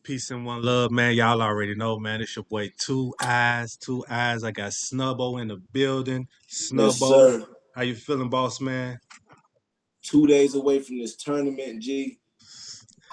Peace and one love, man. Y'all already know, man. It's your boy 2eiies, 2eiies. I got Snubbo in the building. Yes, Snubbo, sir. how you feeling, boss man? 2 days away from this tournament, G.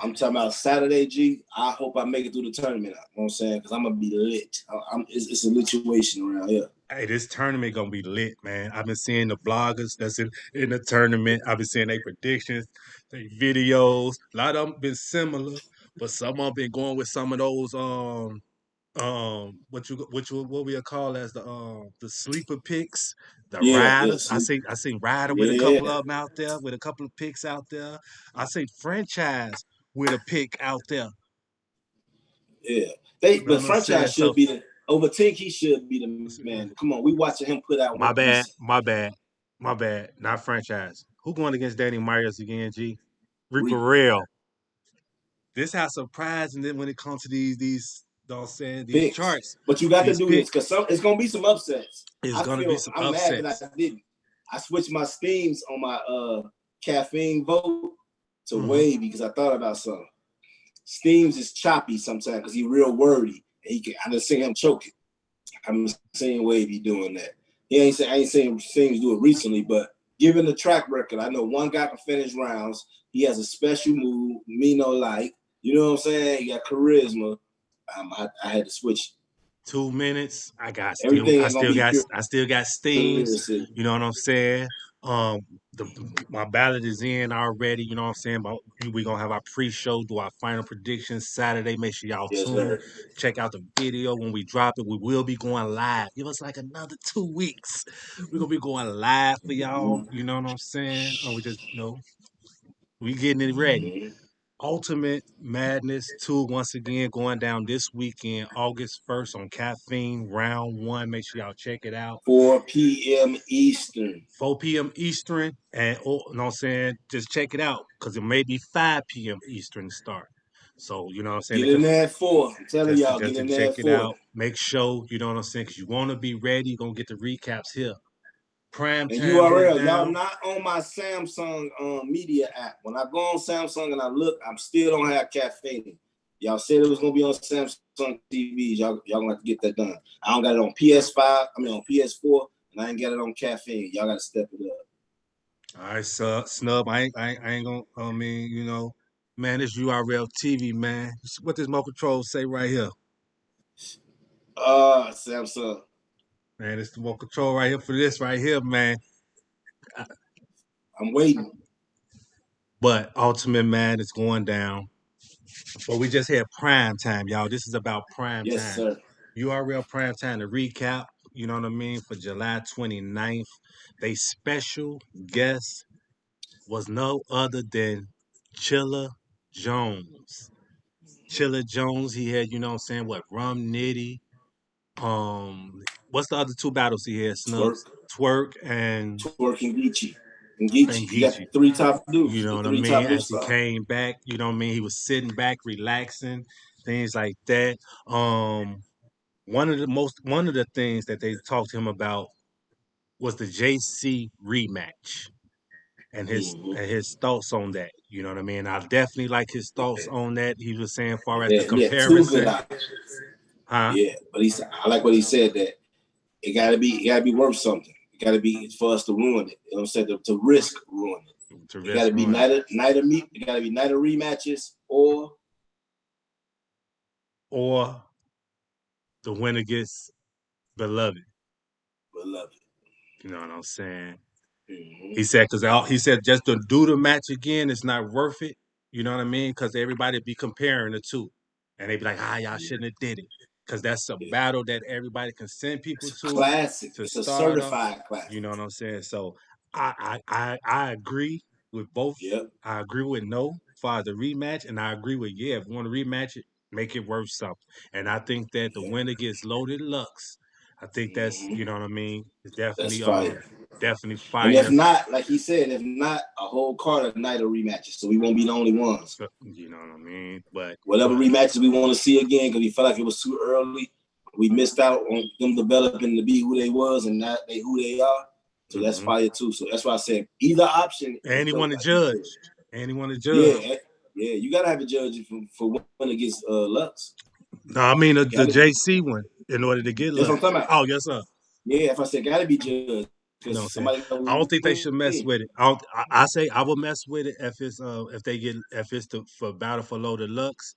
I'm talking about Saturday, G. I hope I make it through the tournament. You know what I'm saying? Because I'm going to be lit. It's a lit situation around here. Hey, this tournament gonna be lit, man. I've been seeing the bloggers that's in the tournament. I've been seeing their predictions, their videos. A lot of them been similar, but some of them been going with some of those what we call as the sleeper picks, the Yeah, riders. yes. I seen Ryder with a couple Yeah, of them out there, with a couple of picks out there. I seen Franchise with a pick out there. yeah. You know The what I'm saying? franchise So should be the over Tink. He should be the man. Come on, we watching him put out my work bad, recently. my bad, my bad. Not Franchise. Who going against Danny Myers again? G. Reaper Reaper Real. This how surprising it when it comes to these. You know what I'm saying, these picks, charts, but you got to these do this picks. because it's gonna be some upsets. It's I gonna be feel some I'm mad that upsets. I didn't. I switched my steams on my caffeine vote to Mm-hmm. wave because I thought about something. Steams is choppy sometimes because he's real wordy. And I done seen him choking. I'm seeing Wavy doing that. I ain't seen Steams do it recently, but given the track record, I know one guy can finish rounds. He has a special move, me no like. You know what I'm saying? He got charisma. I had to switch. 2 minutes. Everything ain't gonna be pure I still got steams. lyricism. You know what I'm saying? Um, my ballot is in already. You know what I'm saying? But we gonna have our pre-show, do our final predictions Saturday. Make sure y'all Yes, tune. sir. Check out the video when we drop it. We will be going live. Give us like another 2 weeks. We're gonna be going live for y'all. You know what I'm saying? We just we getting it ready. Mm-hmm. Ultimate Madness 2 once again going down this weekend, August 1st on Caffeine Round 1. Make sure y'all check it out. 4 p.m. Eastern. 4 p.m. Eastern. And you know what I'm saying? Just check it out because it may be 5 p.m. Eastern start. So, you know what I'm saying? Get in there at 4. I'm telling y'all, Just get to in there check at it 4. out. Make sure, you know what I'm saying? Because you want to be ready. You're going to get the recaps here. Prime And time go URL, y'all down. not on my Samsung media app. When I go on Samsung and I look, I'm still don't have caffeine. Y'all said it was gonna be on Samsung TVs. Y'all gonna have to get that done. I don't got it on PS5. I mean on PS4, and I ain't got it on caffeine. Y'all got to step it up. All right, Snub. I ain't gonna. Man, this URL TV, man. What does Mo Control say right here? Samsung. Man, it's the Mo Control right here for this right here, man. I'm waiting. But Ultimate Man is going down. But we just had prime time, y'all. This is about prime Yes, time. sir. URL prime time to recap. You know what I mean? For July 29th, they special guest was no other than Chilla Jones. Chilla Jones, he had, you know what I'm saying, what, Rum Nitty. What's the other two battles he had, Snubs? Twerk. Twerk and Twerk and Geechee. And Geechee. He got Geechee. the 3 top You dudes. know The what I 3 mean? top As dudes. he came back, you know what I mean? He was sitting back, relaxing, things like that. One of the things that they talked to him about was the JC rematch and his thoughts on that. You know what I mean? I definitely like his thoughts on that. He was saying far as the He had 2 good comparison. options. Huh? Yeah, but I like what he said that it gotta be worth something. It gotta be for us to ruin it. You know what I'm saying? To risk ruining it. To It gotta risk be ruin it. night of meet. It gotta be night of rematches Or the winner gets beloved. beloved. You know what I'm saying? Mm-hmm. He said just to do the match again, it's not worth it. You know what I mean? Because everybody be comparing the two, and they be like, y'all shouldn't have did it. Because that's a Yeah. battle that everybody can send people It's a to classic. It's a start off. certified classic. You know what I'm saying? So I agree with both. Yep. I agree with no for the rematch, and I agree with if you want to rematch it, make it worth something. And I think that the Yep. winner gets loaded Lux. I think that's Mm-hmm. you know what I mean. It's That's fire. definitely And if fire. not, like he said, if not, a whole card of night of rematches, so we won't be the only ones. So, you know what I mean? But Whatever rematches we want to see again, because we felt like it was too early. We missed out on them developing to be who they was and not they who they are. So that's fire too. So that's why I said either option is and he dope. want to Like he said. judge. And he want to judge. Yeah, Yeah, you gotta have a judge for when against Lux. No, I mean the Gotta be. JC one in order to get That's what I'm Lux. talking about. Oh, yes, sir. Yeah, if I said gotta be judged You know what I'm because saying? somebody got I don't think they to should mess win. with it. I say I would mess with it if they get if it's for Battle for Low Deluxe.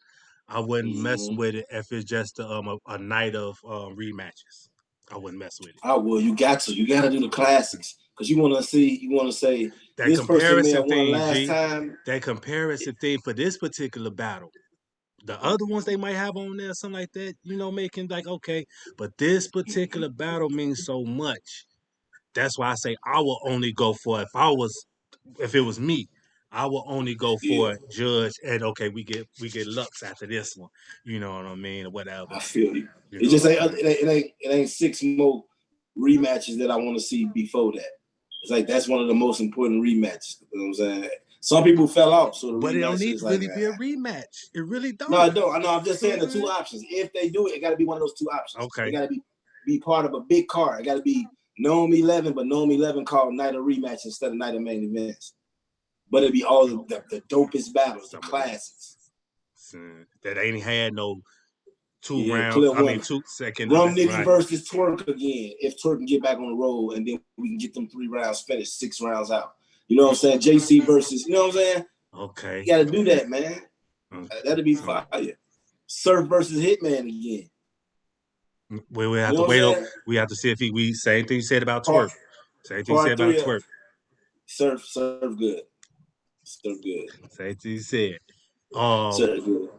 I wouldn't mess Mm-hmm. with it if it's just a night of rematches. I wouldn't mess with it. Oh well, you got to. You got to do the classics because you want to see. You want to say That this person may comparison have won thing, last G. time. That comparison thing for this particular battle. The other ones they might have on there, something like that, making like okay, but this particular battle means so much. That's why I say I will only go for if it was me, I will only go Yeah, for Judge and okay, we get Lux after this one. You know what I mean, or whatever. I feel you. You It know what just I'm ain't. saying? It ain't 6 more rematches that I want to see before that. It's like that's one of the most important rematches. You know what I'm saying? Some people fell off, so the But it don't rematch need is to like, really be a rematch. It really no, don't. I don't. I know. I'm just You know saying what the I'm two saying? options. If they do it, it got to be one of those two options. It Okay. got to be part of a big card. It got to be Gnome 11, but Gnome 11 called Night of Rematch instead of Night of Main Events. But it'd be all the dopest battles, the Some of classics. that ain't had no two Yeah, round. clear I mean, one. 2 second Rum event. Nitty Right. versus Twerk again. If Twerk can get back on the roll and then we can get them 3 rounds finished, 6 rounds out. You know what I'm saying? JC versus, you know what I'm saying? Okay. You got to do that, man. Mm, That'll be mm. fire. Surf versus Hitman again. We have You to know what wait. I'm saying? We have to see if we same thing you said about Part twerk. Same thing you said part about three of twerk. Surf good. Surf good. Same thing you said. Um. Surf good.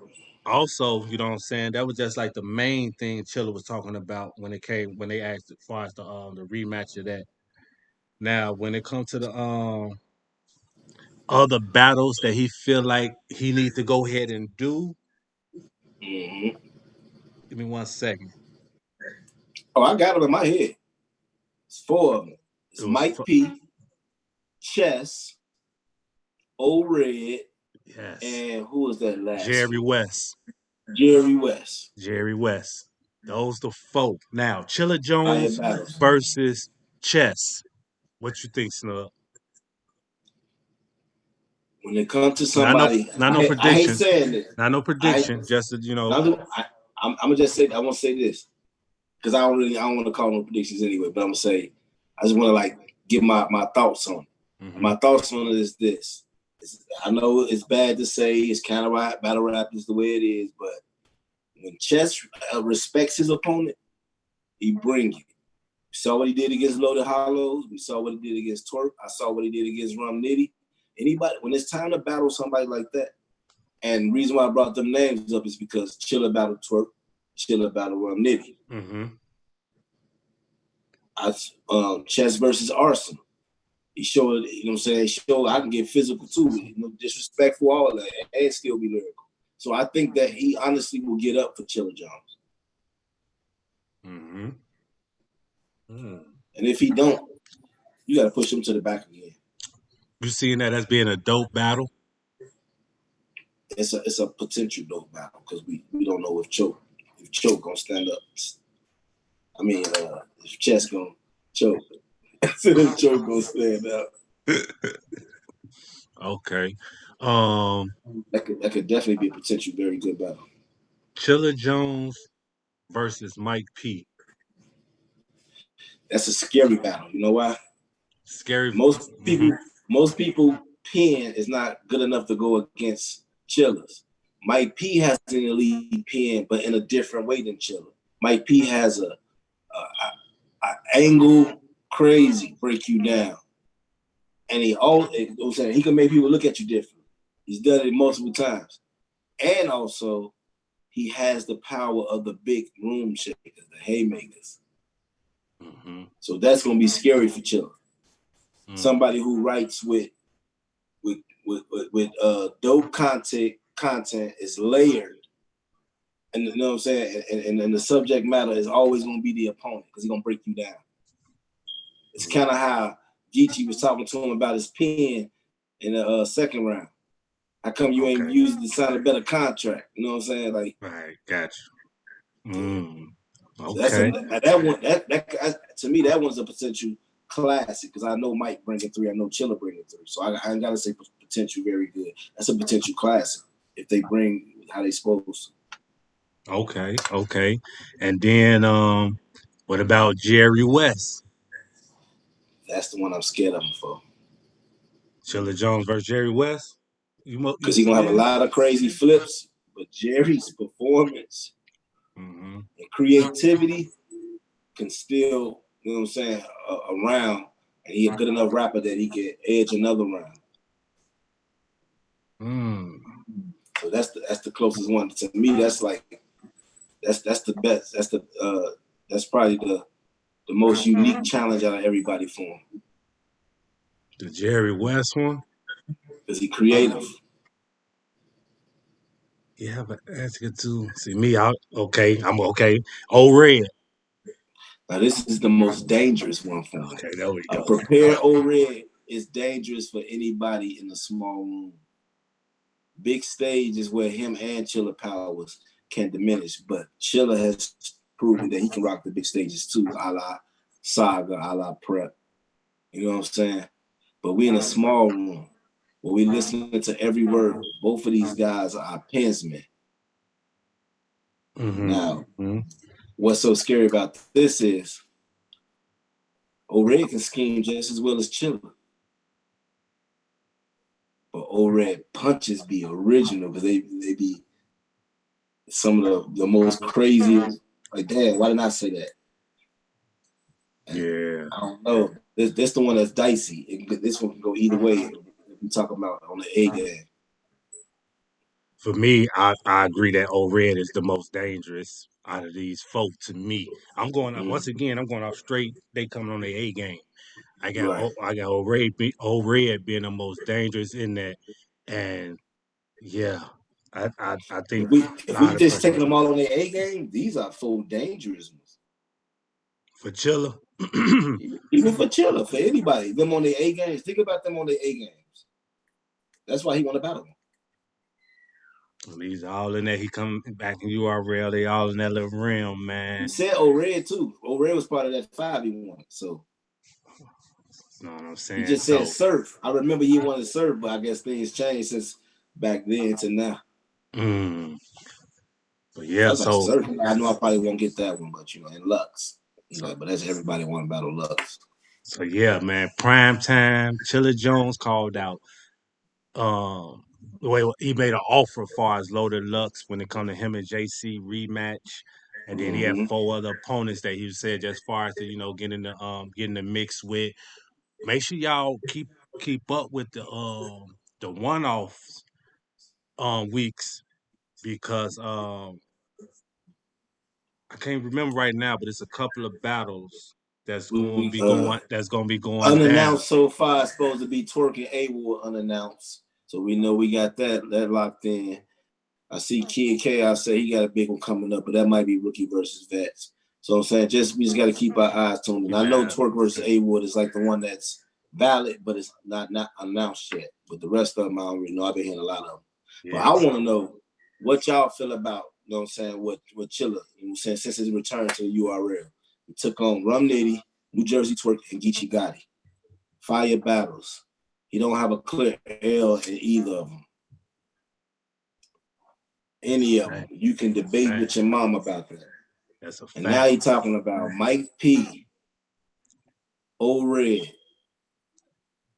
Also, you know what I'm saying? That was just like the main thing Chilla was talking about when they asked as far as the rematch of that. Now, when it comes to the other battles that he feel like he need to go ahead and do, Mm-hmm. give me 1 second. Oh, I got them in my head. It's 4 of them. It It's was Mike P, Chess, Old Red, yes, and who was that last Jerry one? West, Jerry West. Jerry West. Those the folk. Now, Chilla Fire Jones battles. versus Chess. What you think, Snug? When it comes to Not no, somebody, not no I hate prediction. saying this. Not no I prediction. Just I'm gonna just say I want to say this because I don't want to call no predictions anyway. But I'm gonna say I just want to like give my thoughts on it. Mm-hmm. My thoughts on it is this. I know it's bad to say it's kind of right. Battle rap is the way it is, but when Chess respects his opponent, he bring it. We saw what he did against Loaded Hollows. We saw what he did against Twerk. I saw what he did against Rum Nitty. Anybody, when it's time to battle somebody like that, and the reason why I brought them names up is because Chilla battled Twerk, Chilla battled Rum Nitty. Mm-hmm. Chess versus Arson. He showed, you know what I'm saying? He showed I can get physical too, disrespectful, all of that, and still be lyrical. So I think that he honestly will get up for Chilla Jones. Mm-hmm. Mm. And if he don't, you got to push him to the back again. You seeing that as being a dope battle? It's a potential dope battle because we don't know if Choke gonna stand up. I mean, if Chess gonna choke. If Choke gonna stand up. Okay. Um, That could definitely be a potential very good battle. Chilla Jones versus Mike P. That's a scary battle. You know why? Scary. Most Mm-hmm. people, most people pen is not good enough to go against Chillers. Mike P has an elite pen, but in a different way than Chiller. Mike P has a angle crazy break you down, and I'm saying he can make people look at you different. He's done it multiple times, and also he has the power of the big room shakers, the haymakers. Mm-hmm. So that's gonna be scary for Chiller. Mm. Somebody who writes with dope content is layered, and you know what I'm saying, and the subject matter is always going to be the opponent because he's going to break you down. It's kind of how Geechee was talking to him about his pen in the second round. How come you ain't Okay. used to sign a better contract? You know what I'm saying? Like, Right. Got you. yeah. Mm. So that's Okay. that one. That to me, that one's a potential classic because I know Mike bringing 3, I know Chilla bringing 3, so I gotta say potential very good. That's a potential classic. if they bring how they supposed. Okay, okay. And then what about Jerry West? That's the one I'm scared of him for. Chilla Jones versus Jerry West? You Because he's gonna have a scared? lot of crazy flips, but Jerry's performance Mm-hmm. and creativity can still, you know what I'm saying, around, and he a good enough rapper that he can edge another round. Mm. So that's the closest one to me. That's like that's the best. That's probably the most unique challenge out of everybody for him. The Jerry West one? Because he creative. Yeah, but that's good too. See me out. Okay, I'm okay. Oh, Red. Now this is the most dangerous one for him. Okay, there we A go. prepared O-Red is dangerous for anybody in a small room. Big stage is where him and Chilla powers can diminish, but Chilla has proven that he can rock the big stages too, a la Saga, a la Prep. You know what I'm saying? But we in a small room where we listening to every word. Both of these guys are pensmen. Now, Mm-hmm. what's so scary about this is O-Red can scheme just as well as Chilla. But O-Red punches be original because they be some of the most crazy. Like, damn, why didn't I say that? And Yeah. I don't know. This the one that's dicey. This one can go either way. If we talk about on the A game. For me, I agree that O Red is the most dangerous out of these folk to me. I'm going once again. I'm going off straight. They coming on the A game. Right. I got O Red being the most dangerous in that, and yeah, I think a If we lot of just take pressure them all on the A game, these are full dangerous ones. for Chilla. Even for Chilla, for anybody, them on the A games. Think about them on the A games. That's why he won the battle. He's all in there. He come back in URL. They all in that little realm, He man. said O-Red too. O-Red was part of that 5 he won. So You know what I'm he saying? just said So, surf. I remember he wanted to surf, but I guess things changed since back then to now. mm, but I yeah, was like, so surf. I know I probably won't get that one, but and Lux. But that's everybody want to battle Lux. so yeah, man. Prime time. Chilla Jones called out. The way he made an offer as far as Loaded Lux when it come to him and JC rematch, and then he had Mm-hmm. 4 other opponents that he said just as far as the, getting the mix with. Make sure y'all keep up with the one offs weeks because I can't remember right now, but it's a couple of battles that's gonna be going down. Unannounced so far, it's supposed to be Twerk and A-War unannounced. So we know we got that locked in. I see Kid Chaos say he got a big one coming up, but that might be Rookie versus Vets. So I'm saying we just got to keep our eyes tuned. And I know Yeah, Twerk versus A-Wood is like the one that's valid, but it's not announced yet. But the rest of them, I don't really know. I've been hearing a lot of them. But yeah. I want to know what y'all feel about, you know what I'm saying, what Chilla, you know what I'm saying, since his return to the URL. He took on Rum Nitty, New Jersey Twerk, and Geechee Gotti. Fire battles. He don't have a clear L in either of them. Any of them. Fact, You can debate fact. with your mom about that. That's a And now fact. he's talking about Mike P, O-Red,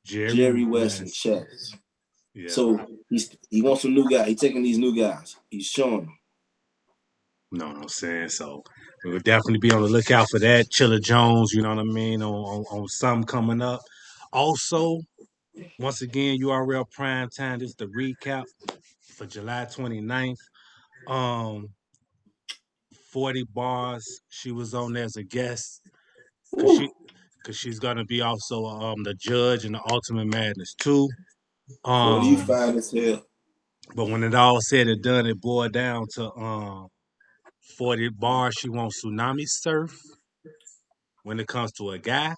Jerry Jerry West, and West. Chess. Yeah. So he wants some new guys. He's taking these new guys. He's showing them. You know what I'm saying? So we would definitely be on the lookout for that. Chilla Jones, you know what I mean, on something coming up. Also, once again, URL Prime Time. This is the recap for July 29th. Um, 40 bars. She was on there as a guest because Ooh, she's gonna be also the judge in the Ultimate Madness too. 40 Um, fine as hell. but when it all said and done, it boiled down to 40 bars. She wants tsunami surf when it comes to a guy,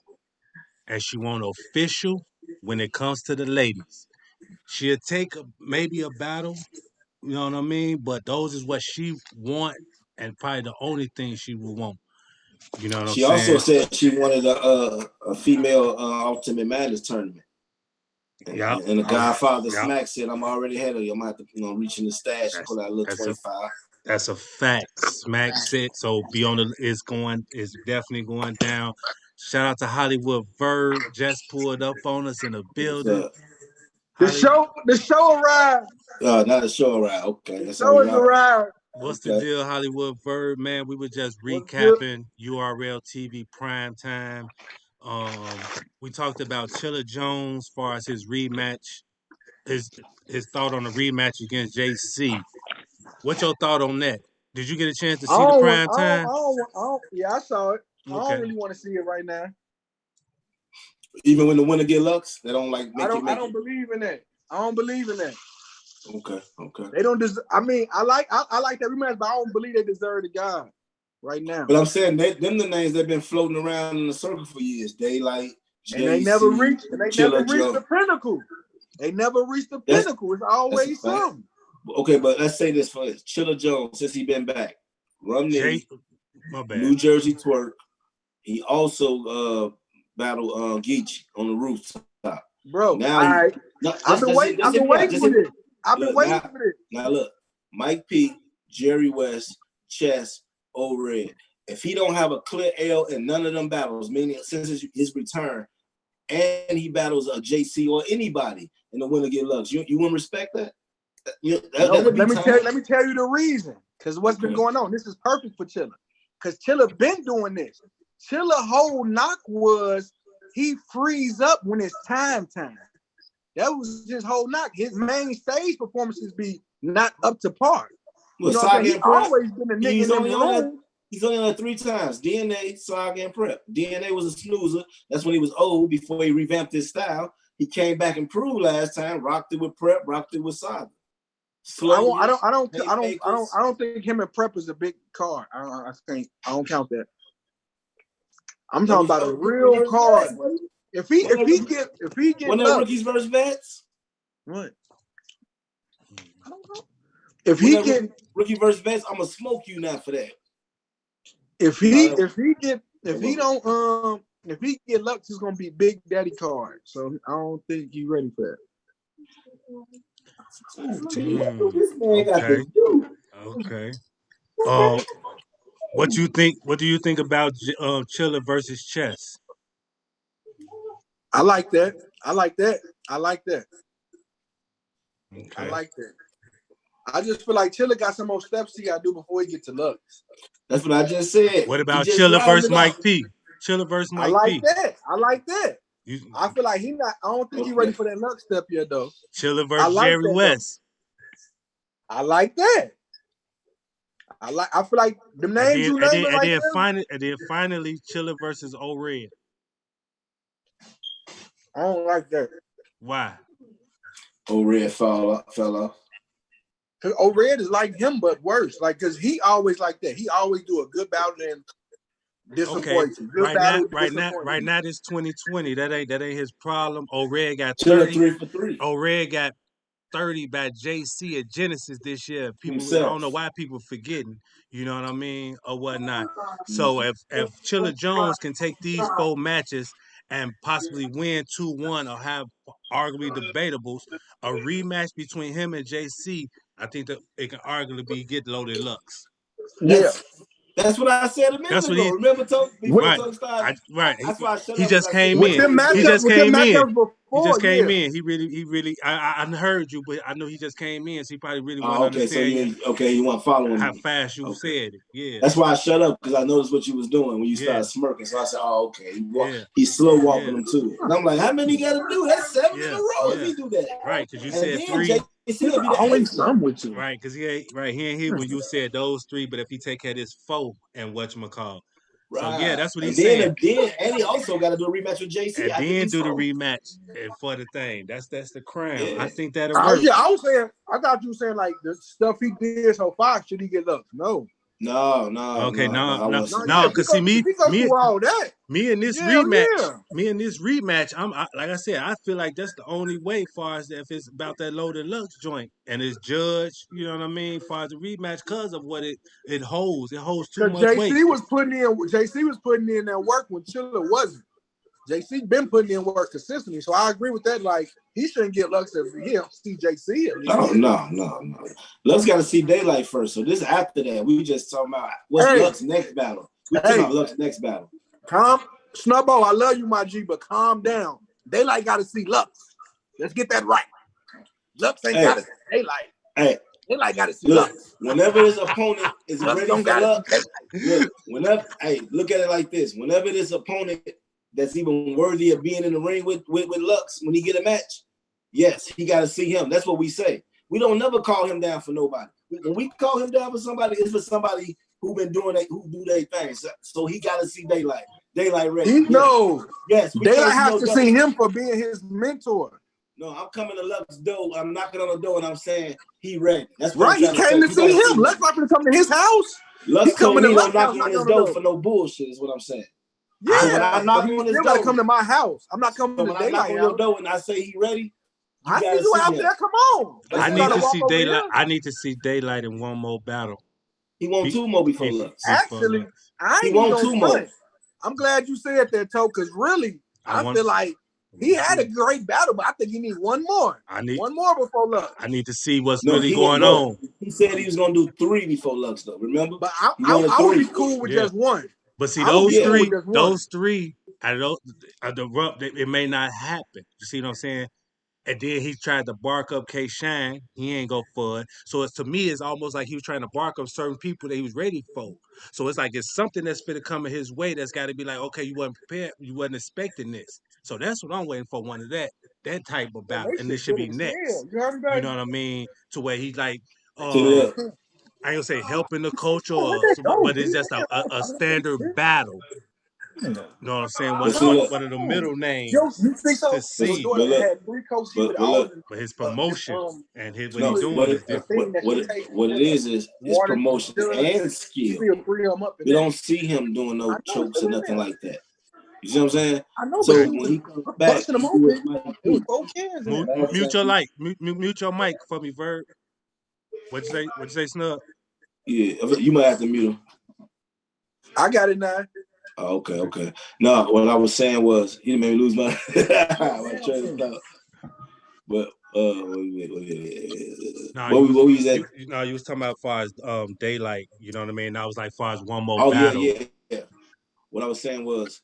and she want official when it comes to the ladies. She'll take maybe a battle, you know what I mean? But those is what she want, and probably the only thing she will want. You know what I'm She also saying? said she wanted a female Ultimate Madness tournament. Yeah. And the Godfather Yeah. Smack said, "I'm already ahead of you. I'm gonna have to, reach in the stash and That's pull out a little that's a 25." that's a fact. Smack said so. Be on the. It's definitely going down. Shout out to Hollywood Verb. Just pulled up on us in the What's building. up? The show arrived. Not a show, right? Okay, The that's all show we has got. arrived. What's the Okay. deal, Hollywood Verb? Man, we were just What's good? recapping URL TV prime time. We talked about Chilla Jones as far as his rematch, his his thought on the rematch against JC. What's your thought on that? Did you get a chance to I see the don't want. prime time? I don't. Yeah, I saw it. I don't Okay. really want to see it right now. Even when the winner get Lux, they don't like I make don't it. believe in that. I don't believe in that. Okay. They don't deserve. I mean, I like that rematch, but I don't believe they deserve the guy right now. But I'm saying them the names that been floating around in the circle for years. Daylight, And they never reached. And they never reached Joe. the pinnacle. They never reached the pinnacle. It's always something. Okay, but let's say this for this. Chilla Jones, since he been back, Rum Nitty, my bad. New Jersey Twerk. He also battled Geechee on the rooftop. Bro, now I've been waiting for this. I've been waiting for this. Now look, Mike P, Jerry West, Chess, O-Red. If he don't have a clear L in none of them battles, meaning since his return, and he battles a JC or anybody in the winner get Lux, you wouldn't respect that? Let me tell you the reason. Because what's been going on. This is perfect for Chilla. Because Chilla been doing this. Chilla whole knock was he frees up when it's time. That was his whole knock. His main stage performances be not up to par. Well, you know what I'm saying? He's always been a nigga in the room. He's only on it 3 times. DNA, Saga, and Prep. DNA was a snoozer. That's when he was old before he revamped his style. He came back and proved last time. Rocked it with Prep. Rocked it with Saga. I don't think him and Prep is a big card. I don't count that. I'm talking about a real card. If he get when that rookies versus vets, what? I don't know. If he get rookie versus vets, I'm gonna smoke you now for that. If he get Lux, it's gonna be Big Daddy card. So I don't think he's ready for that. Okay. What do you think about Chilla versus Chess? I like that. Okay. I like that. I just feel like Chilla got some more steps he gotta do before he gets to Lux. That's what I just said. What about Chilla versus Mike P? Chilla versus Mike P. I like that. I feel like he not. I don't think he's ready for that Lux step yet, though. Chilla versus Jerry West. I like that. I feel like the names you named right there. And then finally, Chilla versus O-Red. I don't like that. Why? O-Red fell off. Cause O-Red is like him, but worse. Like, cause he always like that. He always do a good battle and disappoint you. Good battle, right now, it's 2020. That ain't his problem. O-Red got 30. 3 for 3. O-Red got 30 by JC at Genesis this year. People, I don't know why people forgetting, you know what I mean, or whatnot. So if Chilla Jones can take these 4 matches and possibly win 2-1 or have arguably debatables, a rematch between him and JC, I think that it can arguably get loaded Lux. That's what I said a minute ago. Remember, That's why I shut up. He just came in. He just came in. He really. I heard you, but I know he just came in, so he probably really want to understand. You want following how fast you said it. Yeah. That's why I shut up because I noticed what you was doing when you started smirking. So I said, "Oh, okay." He's slow walking them too. And I'm like, "How many you got to do? That's 7 in a row if he do that." Right, because you said 3. Always some with you. Right, because he ain't here when you said those 3, but if he take care of this 4 and whatchamacall. Right. So yeah, that's what he's saying. And he also got to do a rematch with JC. And then do the rematch for the thing. That's the crown. Yeah. I think that'll work. I was saying, I thought you were saying like the stuff he did so far, should he get Lux? No. No. Okay, no. Because see me in this rematch, like I said, I feel like that's the only way, far as if it's about that loaded Lux joint and it's judged. You know what I mean? Far as the rematch, because of what it holds. It holds too much weight. JC was putting in that work when Chilla wasn't. JC been putting in work consistently, so I agree with that. Like he shouldn't get Lux every year. See JC at least. No. Lux got to see daylight first. So this after that, we just talking about what's Lux's next battle. We talking about Lux's next battle. Calm, Snubbo. I love you, my G, but calm down. Daylight got to see Lux. Let's get that right. Lux ain't got to see Daylight. Hey. Daylight got to see Lux. Whenever his opponent is ready for Lux, look at it like this. Whenever this opponent that's even worthy of being in the ring with Lux, when he get a match, yes, he got to see him. That's what we say. We don't never call him down for nobody. When we call him down for somebody, it's for somebody who been doing who do their things. So he got to see Daylight. Daylight ready. Yes. Daylight has to see him for being his mentor. No, I'm coming to Lux's door. I'm knocking on the door and I'm saying he ready. That's right. He came to see him. Lux not going to come to his house. Lux told me don't knock on his door for no bullshit. Is what I'm saying. Yeah, when I knock on his door, gotta come to my house. I'm not coming to Daylight. When I knock on your door and I say he ready, I see you out there. Come on. I need to see Daylight. I need to see Daylight in one more battle. He won 2 more before Lux. Actually, he won 2 more. I'm glad you said that, Toe, because really, I feel like he had a great battle, but I think he need one more. One more before Lux. I need to see what's really going on. He said he was gonna do 3 before Lux, though. Remember? But I would be cool with just one. But see, those three, it may not happen. You see what I'm saying? And then he tried to bark up K-Shine. He ain't go for it. So to me, it's almost like he was trying to bark up certain people that he was ready for. So it's like it's something that's finna come his way that's got to be like, okay, you wasn't prepared. You wasn't expecting this. So that's what I'm waiting for, one of that type of battle. And this should be next. You know what I mean? To where he's like, I ain't gonna say helping the culture, but it's just a standard battle. You know what I'm saying? One of the middle names. You think so? To see. But his promotion and what he's doing is different. What it is his promotion and skill. We don't see him doing no chokes or nothing like that. You see what I'm saying? I know, so when he comes back, mute your mic for me, Verb. What'd you say, Snub? Yeah, you might have to mute him. I got it now. Oh, okay. No, what I was saying was he made me lose my train of thought. But what were you saying? You was talking about as far as Daylight. You know what I mean? I was like, as far as one more battle. Yeah. What I was saying was,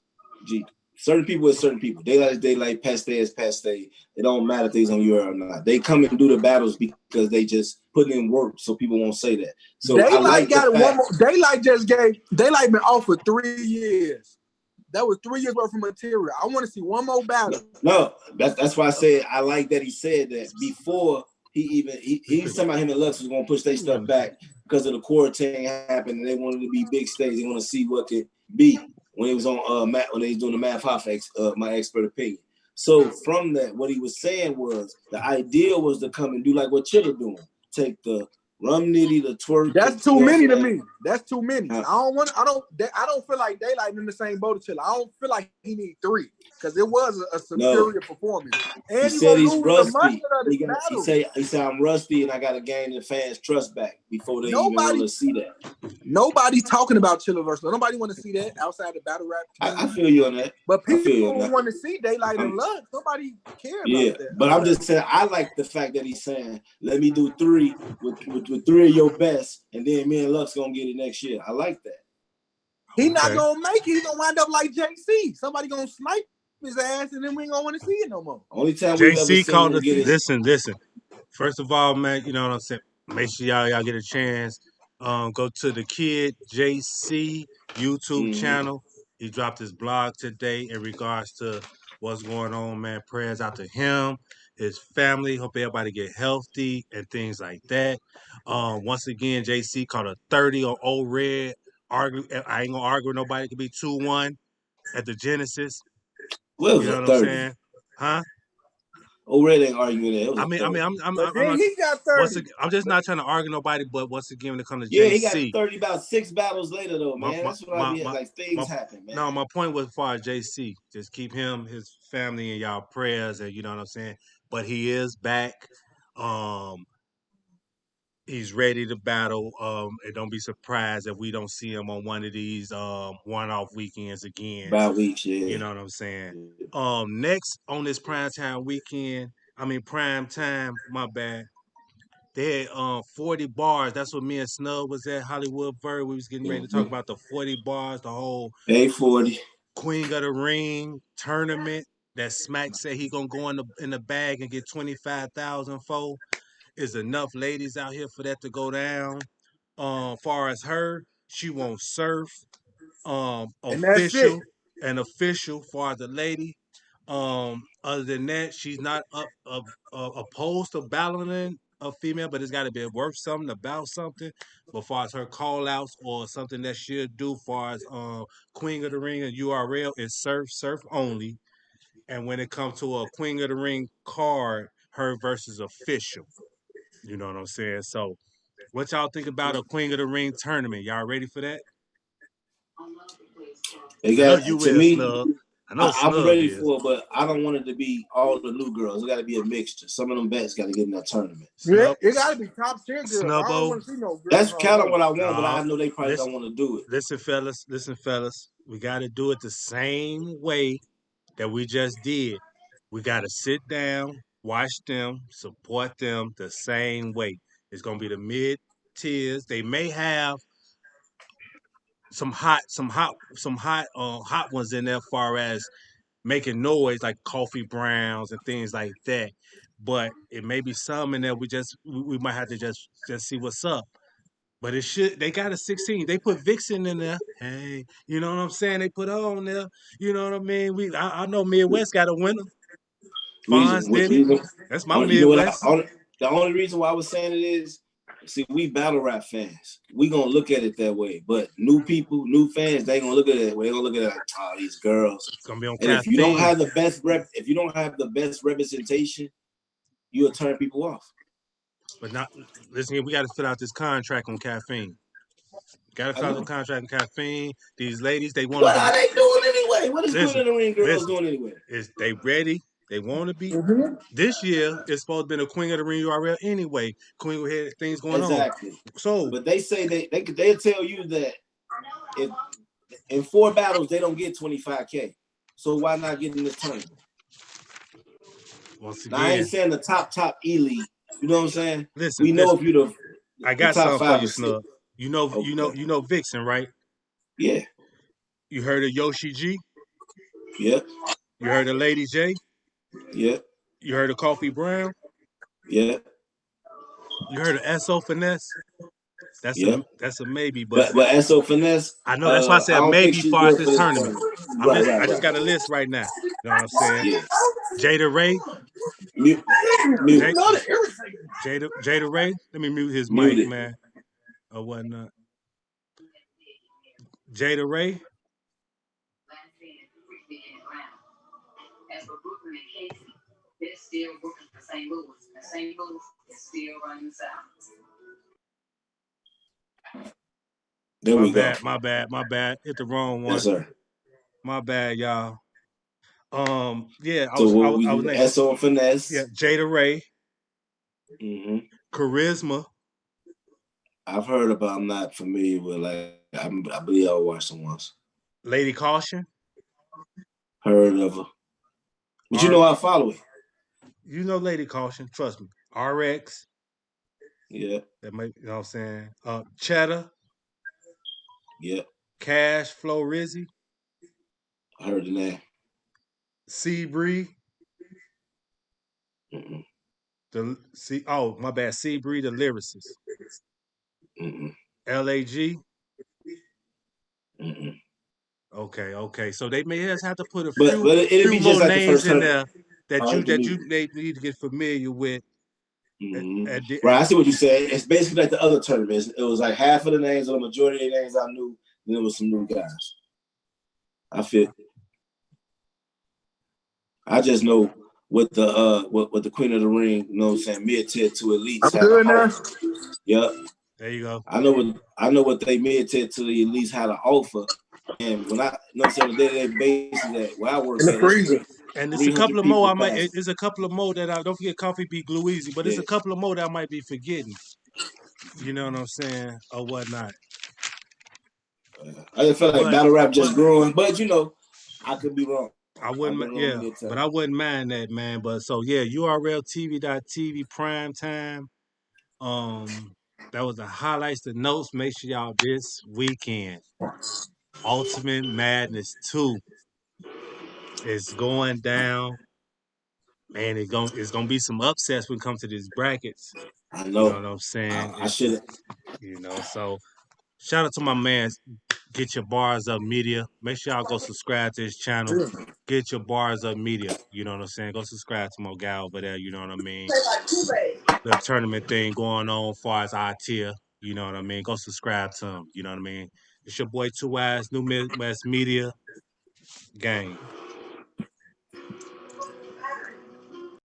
certain people is certain people. Daylight is daylight, paste is paste. It don't matter if they's on you or not. They come and do the battles because they just putting in work, so people won't say that. So Daylight got one more. Daylight been off for 3 years. That was 3 years worth of material. I want to see one more battle. No, that's why I said I like that he said that before he's talking about him and Lux was gonna push their stuff back because of the quarantine happened and they wanted to be big stage. They want to see what could be when he was on when they was doing the Math Hoffa, my expert opinion. So from that, what he was saying was the idea was to come and do like what CHILLA doing. Take the rum nitty, the twerk. That's too many to me. That's too many. I don't feel like Daylight in the same boat as CHILLA. I don't feel like he need 3 because it was a superior performance. And he said he's rusty. He said I'm rusty and I got to gain the fans' trust back before they even want to see that. Nobody's talking about CHILLA versus. Nobody want to see that outside the battle rap. I feel you on that. But people want to see Daylight and Lux. Nobody care about that. But I'm just saying I like the fact that he's saying let me do 3 with 3 of your best, and then me and Lux gonna get it next year. I like that. He not gonna make it. He gonna wind up like JC. Somebody gonna snipe his ass, and then we ain't gonna want to see it no more. Only time JC called us. Listen. First of all, man, you know what I'm saying. Make sure y'all get a chance. Go to the Kid JC YouTube channel. He dropped his blog today in regards to what's going on, man. Prayers out to him, his family. Hope everybody get healthy and things like that. Once again, JC caught a 30 on Old Red. I ain't gonna argue with nobody. It could be 2-1 at the Genesis. Well, you know what I'm saying? Huh? Old Red ain't arguing that. I'm he got 30. I'm just not trying to argue nobody, but once again, when it comes to JC, he got 30 about 6 battles later though, man. That's what I mean. Like things happen, man. No, my point was as far as JC, just keep him, his family in y'all prayers, and you know what I'm saying. But he is back. He's ready to battle. And don't be surprised if we don't see him on one of these one-off weekends again. Bye weeks, yeah. You know what I'm saying? Next on this prime time weekend, prime time, my bad. They had 40 bars. That's what me and Snub was at Hollywood Bird. We was getting ready to talk about the 40 bars, the whole A40 Queen of the Ring tournament that Smack said he gonna go in the bag and get 25,000 for. Is enough ladies out here for that to go down. Far as her, she won't surf. And that's it. Official far as the lady. Other than that, she's not opposed to battling a female, but it's got to be worth something about something. But far as her call outs or something that she'll do, far as Queen of the Ring and URL is surf only. And when it comes to a Queen of the Ring card, her versus official. You know what I'm saying? So, what y'all think about a Queen of the Ring tournament? Y'all ready for that? They I know got you to will, me. Snub. I know I'm Snub ready is. for it, but I don't want it to be all the new girls. It got to be a mixture. Some of them vets got to get in that tournament. Yeah, it got to be top tier girls. I Snubbo. don't want to see no girls. That's kind of what I want, but I know they probably don't want to do it. Listen, fellas. We got to do it the same way that we just did. We got to sit down, watch them, support them the same way. It's gonna be the mid tiers. They may have hot ones in there, far as making noise like coffee browns and things like that. But it may be some in there. We might have to just see what's up. But they got a 16. They put Vixen in there. Hey, you know what I'm saying? They put her on there. You know what I mean? I know Midwest got a winner. Fonz did it. That's my Midwest. The only reason why I was saying it is, see, we battle rap fans. We gonna look at it that way. But new people, new fans, they gonna look at it that way. They gonna look at it like, oh, these girls. It's gonna be on and caffeine. If you don't have the best representation, you'll turn people off. But not listen. We got to fill out this contract on caffeine. Got to fill out the contract on caffeine. These ladies, they want. What are they doing anyway? What is Queen of the Ring girls doing anyway? Is they ready? They want to be. This year it's supposed to be a Queen of the Ring URL anyway. Queen had things going on. So, but they say they'll tell you that if in 4 battles they don't get 25K. So why not get in this tournament? Once again, now, I ain't saying the top elite. You know what I'm saying? Listen, we know if you the. I got something for you, Snub. You know Vixen, right? Yeah. You heard of Yoshi G? Yeah. You heard of Lady J? Yeah. You heard of Coffee Brown? Yeah. You heard of SO Finesse? That's a maybe, but SO Finesse. I know that's why I said maybe far as this tournament. I just got a list right now. You know what I'm saying? Yeah. Jada Ray. Mute. Jada Ray. Let me mute his mic, man. Or whatnot. Jada Ray. As for Brooklyn and Casey, they're still working for St. Louis. And St. Louis is still running south. There we go. My bad. Hit the wrong one. Yes, sir. My bad, y'all. Yeah. I was SO and Finesse. Yeah, Jada Ray. Mm-hmm. Charisma. I've heard about. I'm not familiar with. I believe I watched them once. Lady Caution. Heard of her. But you know I follow it. You know Lady Caution, trust me. RX. Yeah. That might, you know what I'm saying? Cheddar. Yeah. Cash Flow Rizzy. I heard the name. Seabree. My bad. Seabree, the lyricist. LAG. Okay. So they may just have to put a few more names in there that they need to get familiar with. Right, I see what you said. It's basically like the other tournaments. It was like half of the names or the majority of the names I knew. Then there was some new guys. I feel. I just know what the Queen of the Ring, you know what I'm saying, mid-tier to elite. I'm good now. Yep. There you go. I know what they mid-tier to the elites had to offer. And when I'm saying, the day-to-day basis that where I work in the freezer. And there's a couple of more there's a couple of more that don't forget Coffee Beat Glue Easy, but there's a couple of more that I might be forgetting. You know what I'm saying, or whatnot. I just feel like But battle rap just growing, but you know, I could be wrong. I I've wouldn't, been wrong yeah, many but times. I wouldn't mind that, man. But so yeah, URLTV.tv prime time. That was the highlights, the notes. Make sure y'all this weekend, Ultimate Madness 2 is going down. Man, it's gonna be some upsets when it comes to these brackets. I You know know. what I'm saying? I should have. So shout out to my man, Get Your Bars Up Media. Make sure y'all go subscribe to his channel. Get Your Bars Up Media. You know what I'm saying? Go subscribe to my guy over there. You know what I mean? The tournament thing going on as far as our tier. You know what I mean? Go subscribe to him. You know what I mean? It's your boy 2eiies, New Midwest Media Gang.